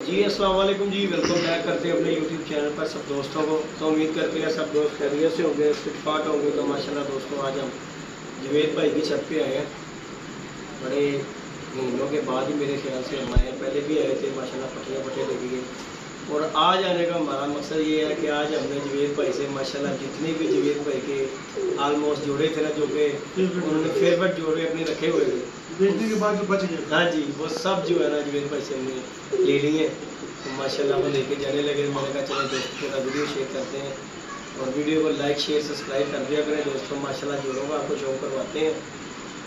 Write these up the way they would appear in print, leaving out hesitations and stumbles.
जी अस्सलाम वालेकुम जी, welcome back करते हैं अपने यूट्यूब चैनल पर सब दोस्तों को। तो उम्मीद करते हैं सब दोस्त खैरियत से होंगे, फिटफाट होंगे। तो माशाल्लाह दोस्तों, आज हम जवेद भाई की छत पे आए हैं। बड़े महीनों के बाद ही मेरे ख्याल से हम आए, पहले भी आए थे माशाल्लाह, पट्टियाँ लगी गई। और आज आने का हमारा मकसद ये है कि आज हमने जवेद भाई से माशाल्लाह जितने भी जवेद भाई के आलमोस्ट जोड़े थे ना, जो कि उन्होंने फेवरेट जोड़े अपने रखे हुए थे, बेचने के बाद जो बच गए, हाँ जी, वो सब जो है ना जवेद भाई से हमने ले लिए। तो माशाल्लाह वो लेके जाने लगे। मैंने कहा चलो दोस्तों का वीडियो शेयर करते हैं और वीडियो को लाइक शेयर सब्सक्राइब कर दिया करें दोस्तों। माशाल्लाह जोड़ों का आपको शौक करवाते हैं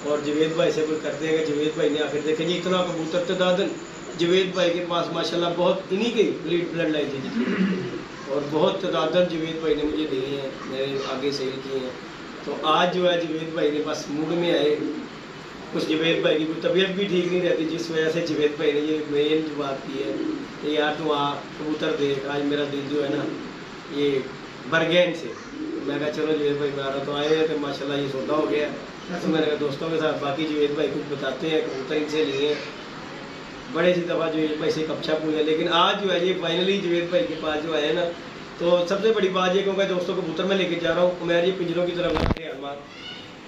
और जवेद भाई से कोई करते हैं कि जवेद भाई ने आखिर देखे जी इतना कबूतर तदादन जवेद भाई के पास माशाल्लाह बहुत इन्हीं की ब्लड लाइन थी जितनी, और बहुत तदादन जवेद भाई ने मुझे दिए हैं, मेरे आगे सेल किए हैं। तो आज जो है जवेद भाई ने बस मूड में आए, कुछ जवेद भाई की कोई तबीयत भी ठीक नहीं रहती, जिस वजह से जवेद भाई ने ये मेन जो बात की है कि यार तू आ कबूतर देख, आज मेरा दिल जो है ना ये भर गया इनसे। मैं कहा चलो जवेद भाई मैं आ रहा, तो आए हैं तो माशाल्लाह ये सौदा हो गया। तो मैंने कहा दोस्तों के साथ बाकी जवेद भाई कुछ बताते हैं, कबूतर इनसे लिए बड़े सी दफ़ा जवेद भाई से कपछा पूछा, लेकिन आज जो है ये फाइनली जवेद भाई के पास जो आए ना, तो सबसे बड़ी बात ये क्योंकि दोस्तों कबूतर मैं लेके जा रहा हूँ। मैं ये पिंजरों की तरफ रखते हैं,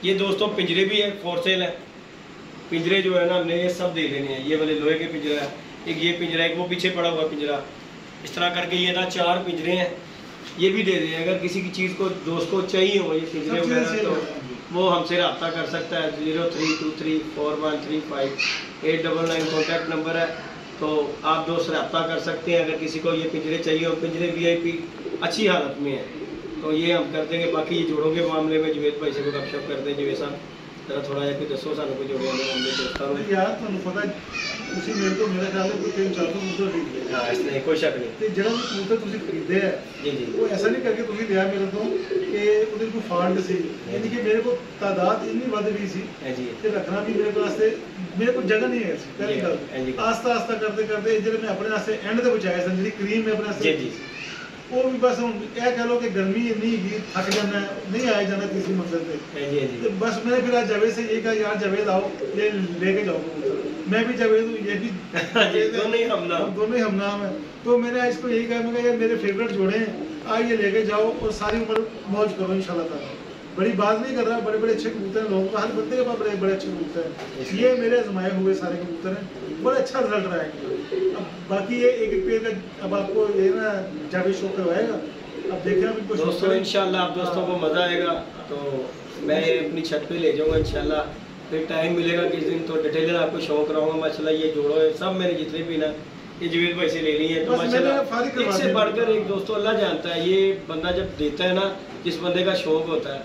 ये दोस्तों पिंजरे भी है फॉर सेल है। पिंजरे जो है ना हमने ये सब दे देने हैं। ये वाले लोहे के पिंजरा है, एक ये पिंजरा, एक वो पीछे पड़ा हुआ पिंजरा, इस तरह करके ये ना 4 पिंजरे हैं, ये भी दे दें। अगर किसी की चीज़ को दोस्त को चाहिए हो ये पिंजरे वगैरह, तो वो हमसे रब्ता कर सकता है। 03234135 कॉन्टैक्ट नंबर है, तो आप दोस्त रब्ता कर सकते हैं। अगर किसी को ये पिंजरे चाहिए हो, पिंजरे VIP अच्छी हालत में है, तो ये हम कर देंगे। बाकी ये जोड़ों के मामले में जवेद भाई से कोई गपशप कर दें। जवेद साहब जरा थोड़ा जिहा कोई दसो सानू कोई जोड़े हमने दोस्तां नूं यार तुहानू पता ਤੁਸੀਂ ਮੇਰੇ ਤੋਂ मेरे ख्याल कोई 300-400 कबूतर खरीदे। हाँ, इसमें कोई शक नहीं। ਤੇ ਜਿਹੜਾ ਵੀ ਕਬੂतर ਤੁਸੀਂ ਖਰੀਦੇ ਹੈ जी ਉਹ ਐਸਾ ਨਹੀਂ ਕਰਕੇ ਤੁਸੀਂ ਲਿਆ ਮੇਰੇ ਤੋਂ ਕਿ ਉਹਦੇ ਕੋਈ ਫਾਲਟ ਸੀ, ਯਾਨੀ ਕਿ ਮੇਰੇ ਕੋਲ ਤਾਦਾਦ ਇੰਨੀ ਵੱਧ ਗਈ ਸੀ जी ਕਿ ਰੱਖਣਾ ਵੀ ਮੇਰੇ ਵਾਸਤੇ ਮੇਰੇ ਕੋਲ ਜਗ੍ਹਾ ਨਹੀਂ ਹੈ ਸੀ। ਪਹਿਲੀ ਗੱਲ ਆਸਤਾ ਆਸਤਾ ਕਰਦੇ ਕਰਦੇ ਜਿਹੜੇ ਮੈਂ ਆਪਣੇ ਵਾਸਤੇ ਐਂਡ ਤੇ ਬਚਾਏ ਸਨ, ਜਿਹੜੀ ਕਰੀਮ ਮੈਂ ਆਪਣੇ ਵਾਸਤੇ जी ਉਹ ਵੀ ਬਸ ਹੁਣ ਇਹ ਕਹ ਲਓ ਕਿ ਗਰਮੀ ਇੰਨੀ ਹੈਗੀ, ਥੱਕ ਜਾਣਾ नहीं आया जाना किसी मकसद पे। जी बस मैंने फिर आज जावेद से ये कहा यार जावेद आओ ये लेके जाओ कबूतर। मैं भी जावेद हूँ, ये भी दोनों ही हम नाम, दोनों ही हम नाम है। तो मैंने आज इसको यही कहा, मैं कहा यार मेरे फेवरेट जोड़े हैं, आज ये लेके जाओ और सारी उम्र मौज करो इंशाल्लाह ताला। बड़ी बात नहीं कर रहा, बड़े बड़े अच्छे कबूतर हैं, लोगों को हर बंदे के पास बड़े बड़े अच्छे कबूतर हैं। ये मेरे आजमाए हुए सारे कबूतर हैं, बड़ा अच्छा रिजल्ट रहा है। अब बाकी ये एक एक पेड़ का अब आपको ये ना जावेद शो करवाएगा, अब देखना भी कुछ दोस्तों इंशाल्लाह आप दोस्तों को मज़ा आएगा। तो मैं ये अपनी छत पे ले जाऊंगा इंशाल्लाह, फिर टाइम मिलेगा किस दिन तो डिटेलर आपको शौक कराऊंगा। माशाल्लाह ये जोड़ो है सब मेरे जितने भी ना ये जवेद भाई से ले लिए हैं, तो माशाल्लाह एक से बढ़कर एक दोस्तों अल्लाह जानता है। ये बंदा जब देता है ना, जिस बंदे का शौक होता है,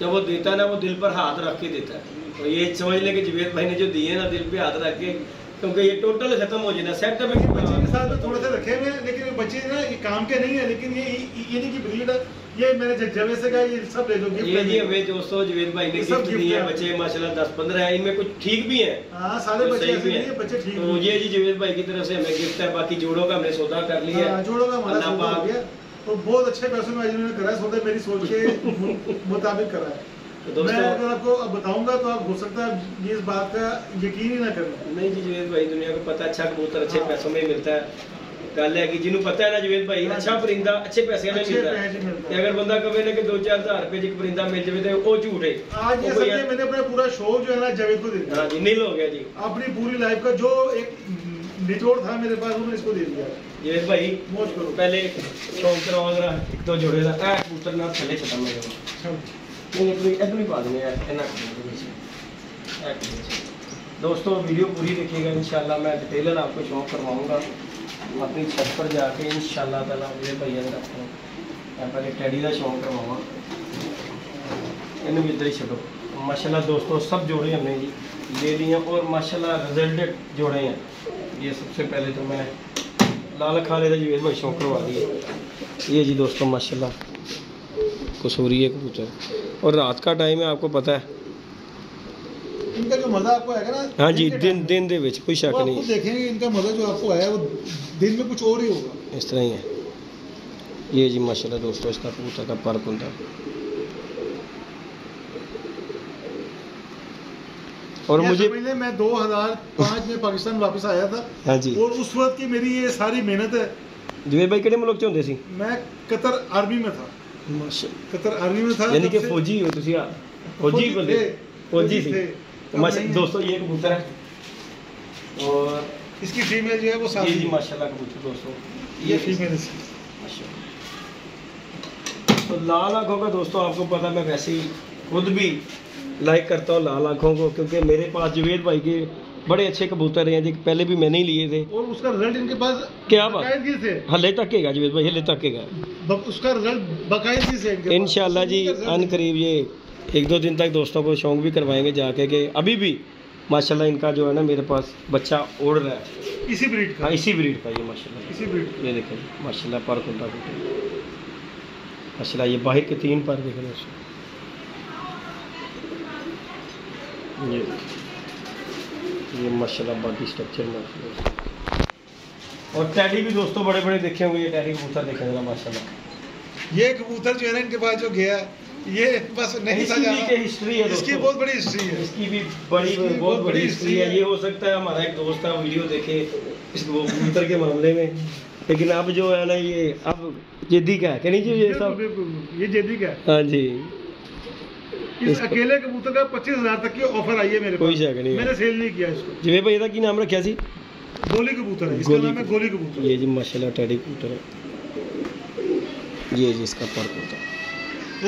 जब वो देता है ना, वो दिल पर हाथ रख के देता है। तो ये समझ लें कि जवेद भाई ने जो दिए ना दिल पे हाथ रख के, क्योंकि ये टोटल खत्म हो जाए ना सेट में। बच्चे के साथ में थोड़े से रखे हुए हैं, लेकिन बच्चे ना ये काम के नहीं है, लेकिन ये नहीं की ब्रीड है। ये मैंने जवेद से कहा ये सब ले लो गिफ्ट। ये जी हमें दोस्तों जवेद भाई ने गिफ्ट दिए हैं। बच्चे माशाल्लाह 10-15 हैं, इनमें कुछ ठीक भी हैं। हाँ सारे बच्चे ऐसे नहीं है, बच्चे ठीक तो ये जी जवेद भाई की तरफ से हमें गिफ्ट है। बाकी जोड़ों का हमने सौदा कर लिया है, जोड़ों का हमारा सौदा हो गया और बहुत अच्छे पैसों में इन्होंने करा है सौदा, मेरी सोच के मुताबिक करा है। तो मैं अगर आपको अब बताऊंगा तो आप हो सकता है ये इस बात का यकीन ही ना करना। नहीं जी जवेद भाई दुनिया को पता है अच्छा कबूतर अच्छे पैसों में मिलता है। गल है कि जिन्होंने पता है ना जवेद भाई अच्छा परिंदा अच्छे पैसे में मिलता है। अगर बंदा कहे ना कि 2-4 हज़ार रुपए एक परिंदा मिल जाए तो वो झूठ है। आज ये समझिए मैंने अपना पूरा शो जो है ना जवेद को दे दिया। हाँ जी नील हो गया जी, अपनी पूरी लाइफ का जो एक निचोड़ था मेरे पास वो मैं इसको दे दिया। जवेद भाई मौज करो, पहले शौक कराओ जरा एक तो जोड़े का कबूतर ना थले खत्म हो जाएगा। नहीं पा देंगे दोस्तों। वीडियो पूरी देखिएगा इंशाल्लाह, मैं डिटेलर आपको शौक करवाऊंगा अपनी छत पर जाके इंशाल्लाह ताला। मेरे भैया ने रखा मैं पहले टैडी का शौक करवाऊंगा, इन्हें भी इधर ही छो। माशाल्लाह दोस्तों सब जोड़े हमने जी ले लिए और माशाल्लाह रिजल्टेड जोड़े हैं। ये सबसे पहले तो मैं लाल खाले का जवेद भाई शौक करवा दिए। ये जी दोस्तों माशाल्लाह कसूरी है कबूतर और रात का टाइम है, आपको पता है इनका जो मजा आपको आएगा ना। हाँ जी दिन दे विच कोई शक नहीं, देखेंगे इनका मजा जो आपको आया वो दिन में कुछ और ही होगा, इस तरह ही है। ये जी माशाल्लाह दोस्तों इसका कबूतर का पर्क होता है और मुझे पहले मैं 2005 में पाकिस्तान वापस आया था। हाँ जी। और उस वक्त की मेरी ये सारी मेहनत है। जुबेर भाई किहड़े मुल्क च होंदे सी? मैं कतर आर्मी में था। माशाअल्लाह। कतर आर्मी में था, यानी कि फौजी हो तुसी? फौजी बंदे, फौजी थे। माशाअल्लाह दोस्तों ये कबूतर है और इसकी फीमेल जो है वो साथ जी माशाल्लाह कबूतर दोस्तों ये फीमेल है। तो लाल आँखों का दोस्तों आपको पता, मैं वैसे ही खुद भी लाइक करता हूँ लाल आँखों को, क्योंकि मेरे पास जुवेद भाई के बड़े अच्छे कबूतर हैं जी, पहले भी मैंने ही लिए थे। और उसका रिजल्ट इनके पास क्या बात से हले तक है जुवेद भाई, हले तक है उसका रिजल्ट बाकायदगी से इंशाल्लाह जी। अन करीब ये 1-2 दिन तक दोस्तों को शौक भी करवाएंगे जाके कि अभी भी माशाल्लाह इनका जो है ना मेरे पास बच्चा उड़ रहा है इसी ब्रीड का। हाँ इसी ब्रीड का ये माशाल्लाह, इसी ब्रीड ये देखें माशाल्लाह पर खुदा माशाल्लाह। ये बाहर के 3 पर देख रहे हैं ये माशाल्लाह बॉडी स्ट्रक्चर माशाल्लाह। और टैडी भी दोस्तों बड़े बड़े देखे होंगे, ये टैडी कबूतर देखे जरा माशाल्लाह। ये कबूतर जो है ना इनके पास जो गया ये बस नहीं था जाना। इसकी हिस्ट्री है, इसकी बहुत बड़ी हिस्ट्री है, इसकी भी बहुत बड़ी हिस्ट्री है। ये हो सकता है हमारा एक दोस्त था वीडियो देखे इस कबूतर के मामले में, लेकिन अब जो है ना ये अब जिद्दी का है कि नहीं जी? ये सब ये जिद्दी का है। हाँ जी। इस अकेले कबूतर का 25,000 तक की ऑफर आई है मेरे पास, कोई शक नहीं, मैंने सेल नहीं किया इसको। जी भाई इसका की नाम रखा सी? गोली कबूतर है, इसका नाम है गोली कबूतर। ये जी माशाल्लाह टैडी कबूतर है, ये जी इसका पर होता है।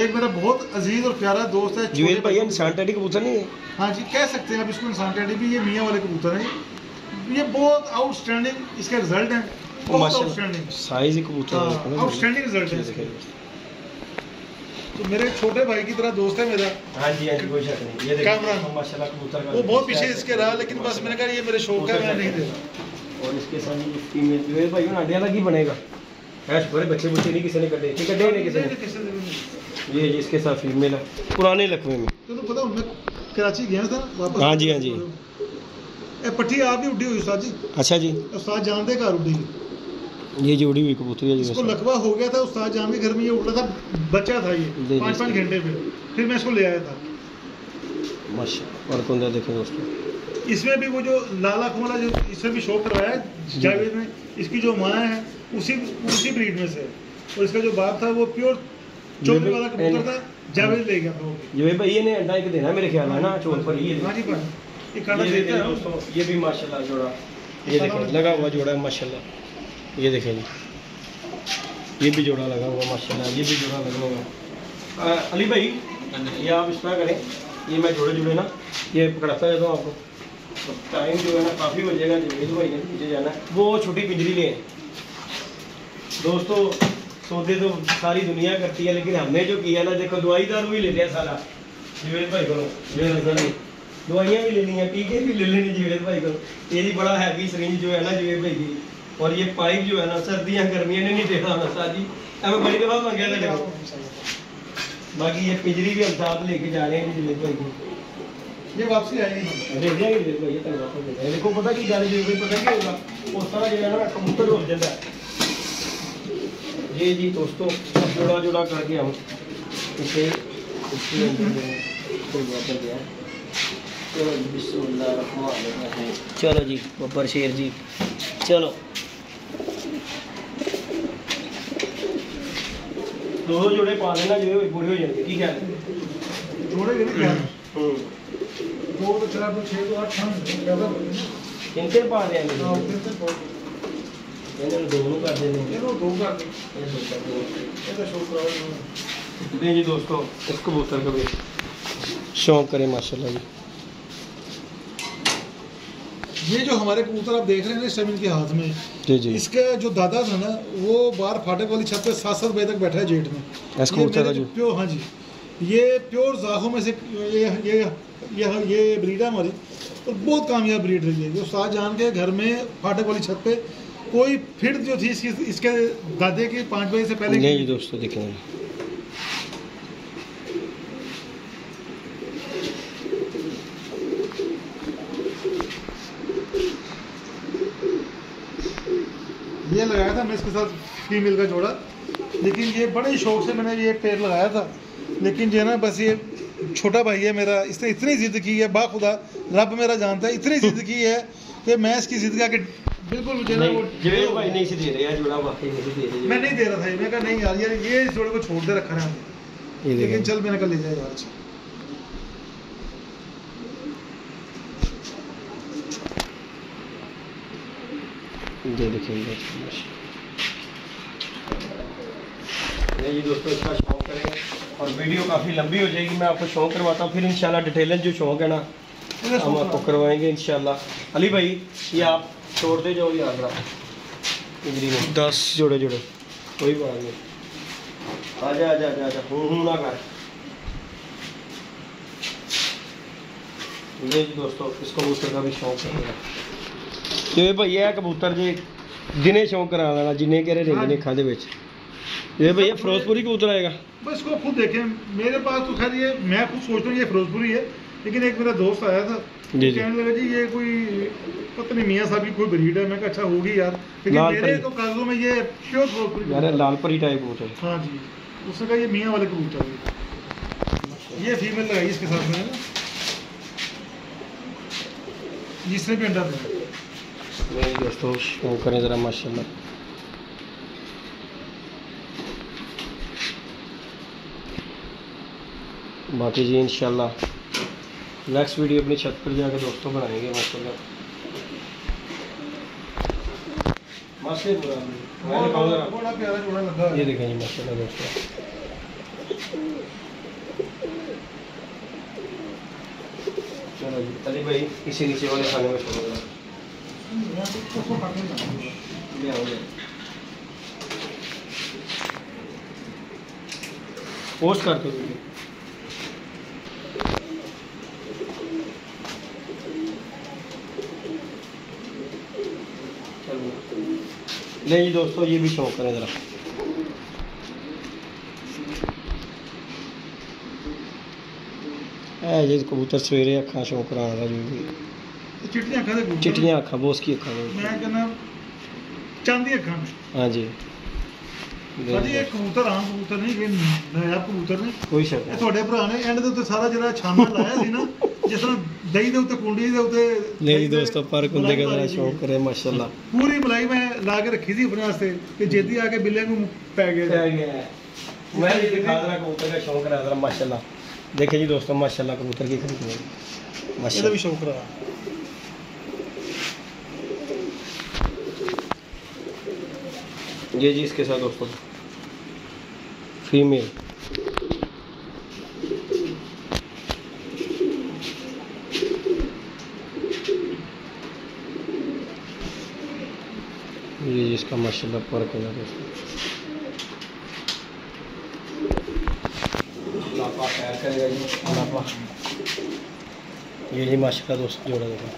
एक मेरा बहुत अजीज और प्यारा दोस्त है जुवेल भाई, इंसान टैडी कबूतर नहीं है? हाँ जी कह सकते हैं आप इसको इंसान टैडी भी। ये मियाँ वाले कबूतर हैं, ये बहुत आउटस्टैंडिंग इसके रिजल्ट हैं, बहुत आउटस्टैंडिंग साइज कबूतर है, आउटस्टैंडिंग रिजल्ट है। तो मेरे छोटे भाई की तरह दोस्त है मेरा। हाँ जी हाँ जी कोई शक नहीं। ये देखिए माशाल्लाह कबूतर का वो बहुत पीछे इसके रहा, लेकिन बस मैंने कहा ये मेरे शौक का मैं नहीं देता। और इसके साथ ये फीमेल जुवेल भाई ना अंडे वाला की बनेगा ऐश बड़े बच्चे नहीं किसी ने कटे नहीं किसी ने। ये इसके साथ फीमेल है पुराने लकवे में। तो पता मैं कराची गया था वापस। हाँ जी हाँ जी। पट्टी आप ही उड़ी हुई उस्ताद जी। अच्छा जी। उस्ताद जान दे घर उड़ी, ये जो उड़ी हुई कबूतरी है इसको लकवा हो गया था उस्ताद जान के घर में, ये उड़ा था बच्चा था ये 5-5 घंटे में, फिर मैं इसको ले आया था माशाल्लाह। और कौन देखें दोस्तों इसमें भी वो जो लाला वाला जो इसमें भी शो करवाया है जावेद ने, इसकी जो माँ है उसी ब्रीड में से, और इसका जो बाप था वो प्योर चौधरी वाला कबूतर था, जावेद ले गया था वो। ये भाई ने अंडा एक देना मेरे ख्याल है ना चोर पर ये। हां जी भाई ये काला देता है दोस्तों, ये भी माशाल्लाह जोड़ा, ये देखें लगा हुआ जोड़ा है माशाल्लाह। ये देखें जी ये भी जोड़ा लगा हुआ माशाल्लाह, ये भी जोड़ा लगा हुआ। अली भाई ये आप इस तरह करें, ये मैं जोड़े ना ये पकड़ाता रहता हूँ आपको, तो टाइम जो है ना काफ़ी बचेगा। जुवेद भाई ने मुझे जाना है, वो छोटी पिंजरी ले दोस्तों। सौदे तो सारी दुनिया करती है, लेकिन हमने जो किया ना देखो दवाई दारू भी ले लिया सारा जुवेद भाई को, दवाइयाँ भी ले ली हैं, टीके भी ले लेने जुवेद भाई को। ये जी बड़ा हैवी सरिंज जो है ना जुवेद भाई की, और ये पाइप जो है ना सर्दियाँ गर्मियाँ ने नहीं देना होना साजी, हमें बड़ी दफा मंगा था। बाकी ये पिंजरी भी हम साथ लेके जा रहे हैं जुवेद भाई को, ये वापसी आएगी देख जाएंगे जुवेद भाई, ये तक वापस दे जाएंगे। देखो पता की गल जुवेद भाई पता क्या होगा, उस तरह जो है ना कबूतर हो जाता है। ये जी दोस्तों जोड़ा जोड़ा करके हम इसे चलो जी बब्बर शेर जी चलो। दो जोड़े पा लेना जो पूरे हो जाएंगे, ठीक है जोड़े के नहीं 2 तो 4 तो 6 तो 8 इनके पा देंगे दोनों कर देंगे नहीं जी दोस्तों। इस कबूतर का भी शौक करें माशाल्लाह जी। ये जो हमारे कबूतर आप देख रहे हैं ना इस टाइम इनके हाथ में, जी जी इसका जो दादा था ना वो बाहर फाटक वाली छत पे 7-7 बजे तक बैठा है जेठ में। इस कबूतर का जो प्योर, हाँ जी ये प्योर जाखों में से ये ब्रीड है हमारी, और बहुत कामयाब ब्रीड रही है। जो साथ जान के घर में फाटक वाली छत पे कोई फिर जो थी इसके दादे के 5 बजे से पहले नहीं जी दोस्तों देखेंगे। ये लगाया था मैं इसके साथ फीमेल का जोड़ा, लेकिन ये बड़े शौक से मैंने ये पेड़ लगाया था, लेकिन जो है ना बस ये छोटा भाई है मेरा, इसने इतनी जिद की है, बाखुदा रब मेरा जानता है, इतनी जिद की है कि मैं इसकी जिद का बिल्कुल मुझे ना वो जवेद भाई नहीं से दे रहे हैं जोड़ा, वाकई नहीं से दे रहे। मैं नहीं दे रहा था, मैं कहा नहीं यार ये इस जोड़े को छोड़ दे रखा है, लेकिन चल मैंने कहा ले जाए यार। ये देखिए ये दोस्तों इसका शौक करें और वीडियो काफ़ी लंबी हो जाएगी, मैं आपको शौक करवाता हूँ, फिर इंशाल्लाह डिटेल जो शौक है ना हम आपको करवाएंगे इंशाल्लाह। अली भाई ये आप छोड़ते जाओ याद रहा इधरी में 10 जोड़े जोड़े, कोई बात नहीं, आजा आजा आजा आजा हूँ ना कर। ये जी दोस्तों इस कबूतर का भी शौक है मेरा, ये भैया कबूतर जी दिने शौक करा लेना जिन्हें कह रहे ने खाते बेच। ये भैया फिरोजपुरी कबूतर आएगा, बस इसको खुद देखें मेरे पास तो खैर ये मैं खुद सोचता हूँ ये फिरोजपुरी है, लेकिन एक मेरा दोस्त आया था कहने लगा जी ये कोई पता नहीं मियाँ साहब की कोई ब्रीड है, मैं कहा अच्छा होगी यार, लेकिन मेरे तो कागजों में ये प्योर फिरोजपुरी यार लालपरी टाइप कबूतर। हाँ जी, उसने कहा ये मियाँ वाले कबूतर है। ये फीमेल लगाई इसके साथ में है ना, इसने भी अंडा दिया। मेरे दोस्तों शौक करें ज़रा माशाल्लाह। बाकी जी इंशाल्लाह नेक्स्ट वीडियो अपनी छत पर जाकर दोस्तों बनाएंगे माशाल्लाह। बड़ा प्यारा जोड़ा लगा है। ये देखें जी माशाल्लाह दोस्तों, चलो जी अली भाई इसी नीचे वाले खाने में छोड़ो पोस्ट करते हुए। नहीं जी दोस्तों ये भी शौक करें ज़रा, है जी कबूतर सवेरे अखा शौक करा रहा जो भी चिट्टियाँ अखा बोस की अखा मैं कहना चांदी अखा। हाँ जी ये कबूतर आम कबूतर नहीं, ये नया कबूतर ने कोई शक नहीं। ਤੁਹਾਡੇ ਭਰਾ ਨੇ ਐਂਡ ਦੇ ਉੱਤੇ ਸਾਰਾ ਜਿਹੜਾ ਛਾਨਾ ਲਾਇਆ ਸੀ ਨਾ, ਜਿਸ ਤਰ੍ਹਾਂ ਦਹੀਂ ਦੇ ਉੱਤੇ ਕੁੰਡੀ ਦੇ ਉੱਤੇ नहीं दोस्तों पर कुंदे का ज़रा शौक करे माशाल्लाह। पूरी मलाई मैं ला के रखी थी अपने वास्ते कि जेदी आके बिल्ले को पै गया मैं ये दिखा रहा कबूतर का शौक रहा था माशाल्लाह। देखिए जी दोस्तों माशाल्लाह कबूतर की खरीदने ਇਹਦਾ ਵੀ ਸ਼ੌਕ ਰਹਾ। ये जी इसके साथ दोस्तों फीमेल ये जी इसका माशाल्लाह फर्क है दोस्तों। लापा खैर करेगा जी लापा। ये जी माशाल्लाह दोस्तों जोड़ा देखो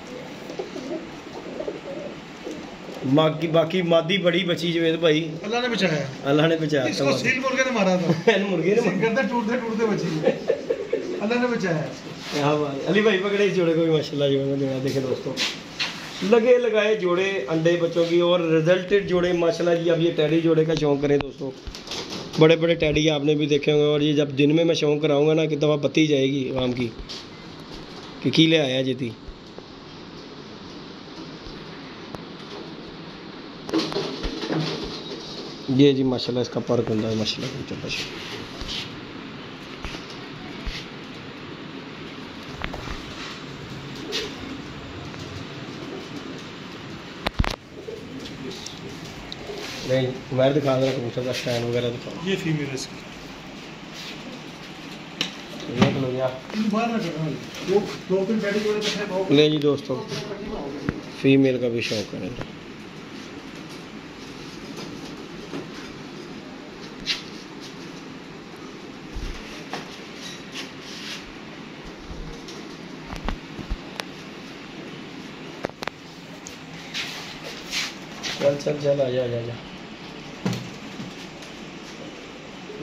बाकी मादी बड़ी बची जवेद भाई, अल्लाह ने बचाया, अल्लाह ने बचाया। इसको सील मुर्गे ने मारा था मुर्गे ने करते टूटते टूटते बची, अल्लाह ने बचाया। हाँ भाई अली भाई पकड़े इस जोड़े को भी माशाल्लाह जोड़ा देखे दोस्तों, लगे लगाए जोड़े अंडे बच्चों की और रिजल्टेड जोड़े माशाल्लाह जी। अब ये टैडी जोड़े का शौक करें दोस्तों, बड़े बड़े टैडी आपने भी देखे होंगे, और ये जब दिन में मैं शौक कराऊंगा ना कि दफ़ा बत्ती जाएगी आवाम की कि कीले आया जीती। ये जी माशाल्लाह इसका पर्क होता है माशाल्लाह छोटा सा। नहीं मैं दिखा रहा कबूतर का स्टैंड वगैरह दिखाओ। ये फीमेल है इसकी, बाहर ना करना दो तीन टैडी जोड़े इकट्ठे बहुत। ले जी दोस्तों फीमेल का भी शौक है। चल चल चल आजा आजा आजा।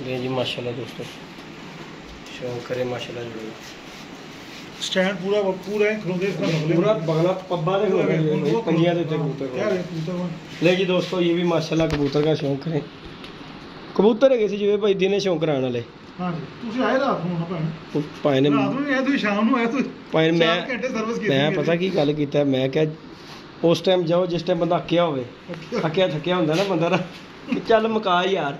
ये जी माशाल्लाह दोस्तों शौक करे माशाल्लाह जो स्टैंड पूरा पूरा है खरोदे इसका पूरा बगला पब्बा दे पंजियां दे कबूतर क्या है कबूतर। ले जी दोस्तों ये भी माशाल्लाह कबूतर का शौक करें। कबूतर है कैसे जो भाई दिने शौक कराने वाले हाँ जी ਤੁਸੀਂ ਆਏ ਰਾਤ ਨੂੰ ਨਾ ਭੈਣ ਭਾਈ ਨੇ ਰਾਤ ਨੂੰ ਨਹੀਂ ਆਏ ਤੁਸੀਂ ਸ਼ਾਮ ਨੂੰ ਆਏ ਤੁਸੀਂ ਭਾਈ ਮੈਂ 4 ਘੰਟੇ ਸਰਵਿਸ ਕੀਤੀ ਮੈਂ ਪਤਾ ਕੀ ਗੱਲ ਕੀਤਾ ਮੈਂ ਕਿਹਾ ਉਸ ਟਾਈਮ ਜਾਓ ਜਿਸ ਟਾਈਮ ਬੰਦਾ ਅੱਕਿਆ ਹੋਵੇ ਥੱਕਿਆ ਹੁੰਦਾ ਨਾ ਬੰਦਾ ਨਾ ਕਿ ਚੱਲ ਮੁਕਾ ਯਾਰ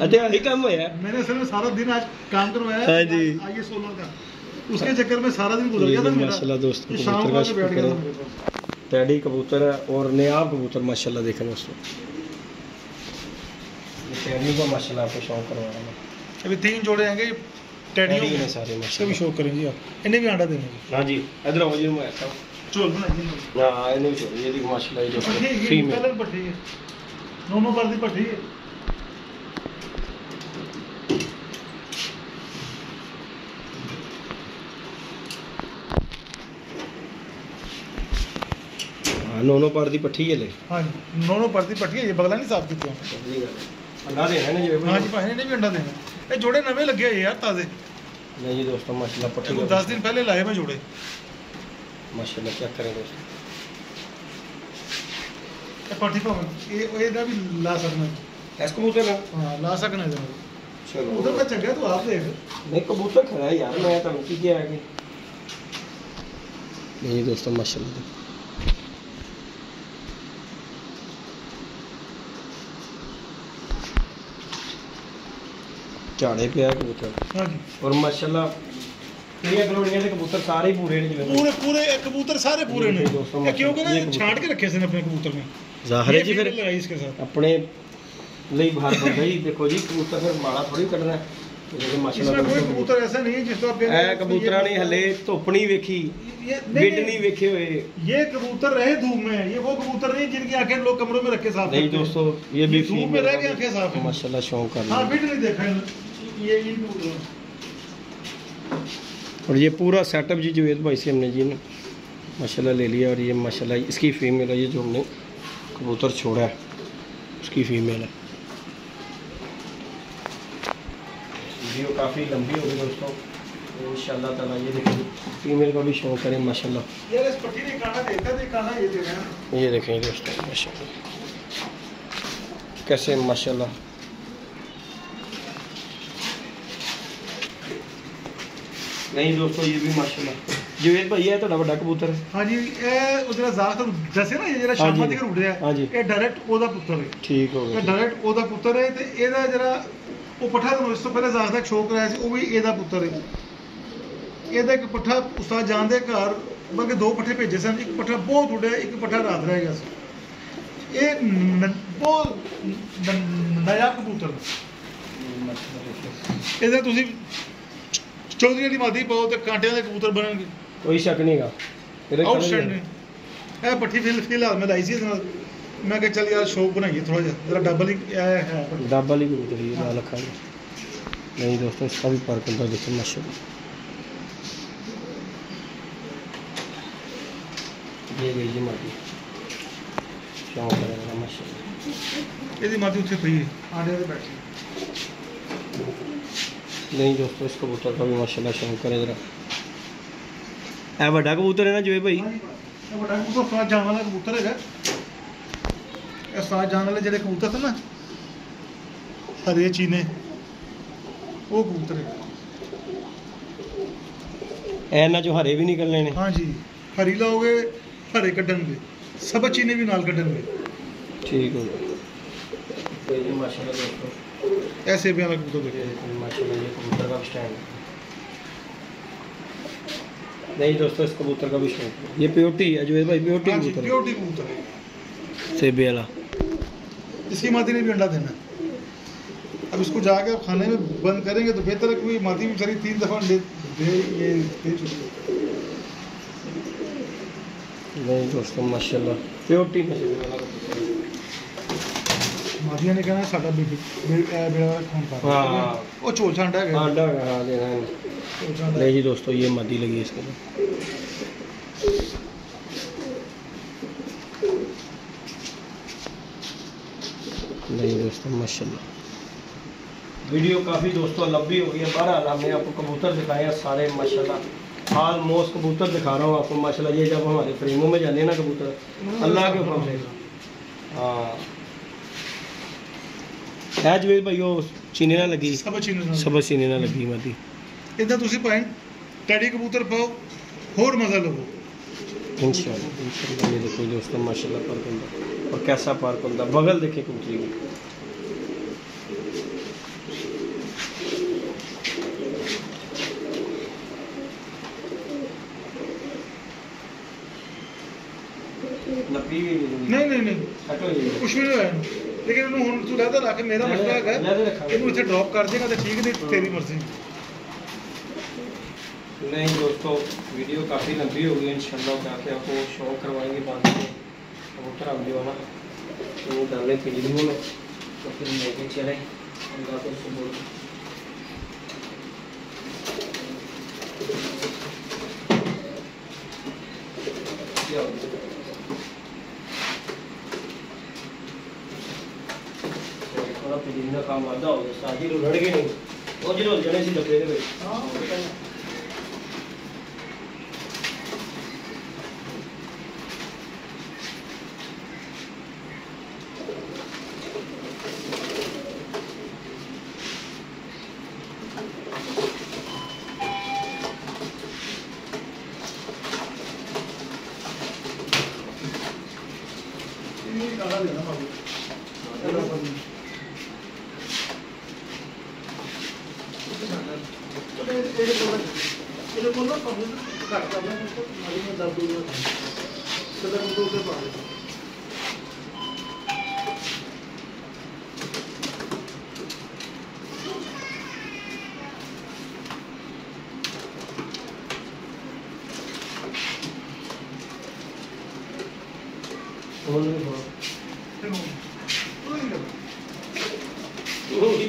ਅਤੇ ਆਹੀ ਕੰਮ ਹੋਇਆ मैंने असल में सारा दिन आज काम करवाया हाँ जी। आइए सोलर का उसके चक्कर में सारा दिन गुजर गया था मेरा माशाल्लाह दोस्तों ये शाम कबूतर को का आके बैठ शुक्र गया था है मेरे पास टैडी कबूतर है और नयाब कबूतर माशाल्लाह देखें दोस्तों ये टैडी को माशाल्लाह आपको शौक करवा रहा हूँ अभी 3 जोड़े आएंगे टैडी टेडियों ने सारे इसका भी माशाल्लाह शो करेंगे आप इन्हें भी अंडा देना हाँ जी इधर आओ जी मैं आता हूँ चोल बनाइए हाँ इन्हें भी छोड़िए ये देखो माशाल्लाह ये दोस्तों पट्टी ये फीमेल कलर पट्टी है दोनों पर दी पट्टी है हाँ नोनो पार दी पट्ठी है ले हाँ जी दोनों पर दी पट्टी है ये बगला नहीं साफ किया अंडा देना ना जी हाँ जी भाई ने भी अंडा देना ये जोड़े नवे लगे हैं यार ताजे नहीं जी दोस्तों माशाल्लाह पट्ठी ये 10 दिन पहले लाए मैं जोड़े माशाल्लाह चेक करें दोस्तों ये पट्टी पर ये भी ला सकना ऐस कबूतर है हाँ ला सकना है चलो उधर का चंगा तो आप देख नहीं कबूतर खड़ा है यार मैं तो रुकी गया आगे नहीं दोस्तों माशाल्लाह झाड़े पे है कबूतर हाँ जी और माशाल्लाह कितनी कलोनियां के कबूतर सारे ही पूरे ने पूरे पूरे कबूतर सारे पूरे ने दोस्तों, ये क्योंकि ना ये कबूतर। छांट के रखे थे अपने कबूतर में जाहिर है जी ये फिर फीमेल लगाई इसके साथ अपने ਲਈ ਬਾਹਰ ਬੰਦਾ ਹੀ ਦੇਖੋ ਜੀ ਕਬੂतर ਫਿਰ ਮਾੜਾ ਥੋੜੀ ਕੱਢਣਾ ਹੈ लेकिन माशाल्लाह इसमें कोई कबूतर ऐसा नहीं है जिस तो ਇਹ ਕਬੂਤਰਾਂ ਨੇ ਹਲੇ ਧੁੱਪ ਨਹੀਂ ਵੇਖੀ ये बिड नहीं वेखे हुए ये कबूतर रहे धूप में ये वो कबूतर नहीं जिनकी आंखें लोग कमरों में रख के साफ नहीं करते हैं। दोस्तों ये भी धूप में रह के आंखें साफ हैं। माशाल्लाह शौक कर हाँ लिया बिड नहीं देखा ये कबूतर और ये पूरा सेटअप जी जुवेद भाई से हमने जी ने माशाल्लाह ले लिया और ये माशाल्लाह इसकी फीमेल है ये जो हमने कबूतर छोड़ा है उसकी फीमेल है वीडियो काफ़ी लंबी होगी दोस्तों इंशाल्लाह ताला ये देखिए फीमेल का भी शौक करें माशाल्लाह यार इस पट्टी ने काना देखा थे काना ये दे रहे हैं ये देखें दोस्तों माशाल्लाह कैसे माशाल्लाह नहीं दोस्तों ये भी माशाल्लाह जुवेद भाई है तो बड़ा कबूतर है हाँ जी ये उधर जात दसे ना ये जरा हाँ जी। शामा तक उड़ रहा हाँ है जी। ये डायरेक्ट ओदा पुत्र है ठीक हो ਇਹ गया ਡਾਇਰੈਕਟ ਉਹਦਾ ਪੁੱਤਰ ਹੈ ਤੇ ਇਹਦਾ ਜਿਹੜਾ ਉਹ ਪੱਠਾ ਤੁਹਾਨੂੰ ਇਸ ਤੋਂ ਪਹਿਲੇ ਜ਼ਾਹਰ ਤੱਕ ਸ਼ੌਕ ਰਿਹਾ ਸੀ ਉਹ ਵੀ ਇਹਦਾ ਪੁੱਤਰ ਹੈ ਇਹਦਾ ਇੱਕ ਪੱਠਾ ਉਸਤਾਦ ਜਾਨ ਦੇ ਘਰ ਬਲਕਿ 2 ਪੱਠੇ ਭੇਜੇ ਸਨ ਇੱਕ ਪੱਠਾ ਬਹੁਤ ਉੱਡਿਆ ਇੱਕ ਪੱਠਾ ਰਾਤ ਰਹਿ ਗਿਆ ਸੀ ਇਹ ਬਹੁਤ ਨਇਆ ਕਬੂਤਰ ਇਹਦਾ ਤੁਸੀਂ ਚੌਧਰੀ ਦੀ ਮਾਦੀ ਪਾਓ ਤੇ ਕਾਂਟਿਆਂ ਦੇ ਕਬੂਤਰ ਬਣਨਗੇ कोई शक नहीं का ਆਊਟਸਟੈਂਡਿੰਗ ਇਹ ਪੱਠੀ ਫਿਲਹਾਲ ਮੈਂ ਲਾਈ ਸੀ ਇਸ ਨਾਲ मैं क्या चल यार शौक बनाइए थोड़ा सा जरा डबल ही है डबल ही कबूतर ये लाल अखा नहीं दोस्तों इसका भी फर्क होता है देखो माशाल्लाह ये गई जी माटी शौक करेगा माशाल्लाह ਇਹਦੀ ਮਾਤੀ ਉੱਥੇ ਪਈ ਹੈ ਆਂਡੇ ਤੇ ਬੈਠੀ नहीं दोस्तों इस कबूतर का भी माशाल्लाह शौक करे जरा ए बड़ा कबूतर है ना जो भाई ਇਹ ਵੱਡਾ ਕਬੂਤਰ ਸਾਜ ਜਾਣ ਵਾਲਾ ਕਬੂਤਰ ਹੈਗਾ ਇਹ ਸਾਜ ਜਾਣ ਵਾਲੇ ਜਿਹੜੇ ਕਬੂਤਰ ਸਨ ਨਾ ਹਰੇ ਚੀਨੇ ਉਹ ਕਬੂਤਰ ਹੈ ए ना जो हरे भी निकलने ने हाँ जी हरी लाओगे हरे कटनगे सब चीने भी नाल कटनगे ठीक हो गया ये माशाल्लाह दोस्तों ऐसे भी अलग कबूतर देखे माशाल्लाह ये कबूतर का स्टैंड नहीं दोस्तों इस कबूतर का भी शौक है ये प्योटी है जो भाई प्योटी हाँ जी कबूतर प्योरिटी कबूतर है सेबे वाला इसकी माती ने भी अंडा देना है। अब इसको जाके आप खाने में बंद करेंगे तो बेहतर है कि माती भी सारी 3 दफा दे ये दे चुकी है। नहीं दोस्तों माशाल्लाह प्योटी में सेबे वाला कबूतर मातिया ने कहना साडा बेड़ा खान पा हाँ। वो चोल छांडा है हाँ डर हाँ देना है चोल छांडा नहीं जी दोस्तों ये मदी लगी इसके लिए नहीं दोस्तों माशाल्लाह वीडियो काफ़ी दोस्तों लंबी हो गई है बहरहाल हमने आपको कबूतर दिखाए हैं सारे माशाल्लाह ऑलमोस्ट कबूतर दिखा रहा हूँ आपको माशाल्लाह ये जब हमारे फ्रेमों में जाते हैं ना कबूतर अल्लाह के हुक्म से हाँ है जुवेद भाई वो चीनी ना लगी, सब चीनी सब चीनी ना लगी मादी इदा तुसी भाई टैडी कबूतर पाओ होर मजा लवो इंशाल्लाह। ये देखो दोस्तों माशाल्लाह पार्क होंदा और कैसा पार्क होंदा, बगल देखे कबूतरी की। नहीं कुछ भी नहीं है, लेकिन इन्होंने हुन तू लहदा रख, मेरा मसला है इन्होंने इत्थे ड्रॉप कर देगा तो ठीक नहीं, तेरी मर्जी। नहीं दोस्तों वीडियो काफ़ी लंबी हो गई, इंशाल्लाह जाके आपको शो करवाएंगे बाद में कबूतर हम जो है ना तो वो डालें पिंजरों में तो फिर लेके चले अल्लाह को सुबह। थोड़ा पिंजरे का काम आधा हो गया, साजी लड़ गए नहीं वो जो जने से डब्बे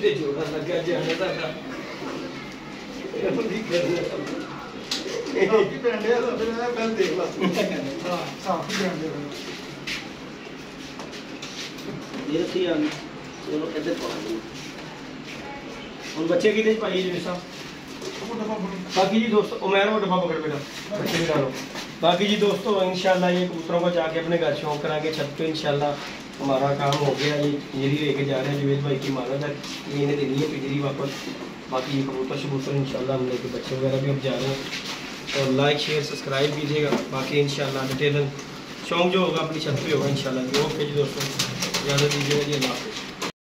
दे जोड़ा लगा जाने का बच्चे की पाइए जी साहब। बाकी जी दोस्तों उमैर वो डब्बा पकड़ बेटा बच्चे भी डालो। बाकी जी दोस्तों इंशाल्लाह ये कबूतरों को जाके अपने घर शौक कराएंगे छत पे इंशाल्लाह हमारा काम हो गया। ये पिंजरी लेके जा रहे हैं जुवेद भाई की मानत है, ये इन्हें देनी है पिंजरी वापस। बाकी ये कबूतर शबूतर इंशाल्लाह हम लेके बच्चे वगैरह भी अब जा रहे हैं और लाइक शेयर सब्सक्राइब कीजिएगा। बाकी इंशाल्लाह डिटेल शौक जो होगा अपनी छत पे होगा इंशाल्लाह। ओके जी दोस्तों इजाज़त दीजिएगा जी, अल्लाह हाफ़िज़।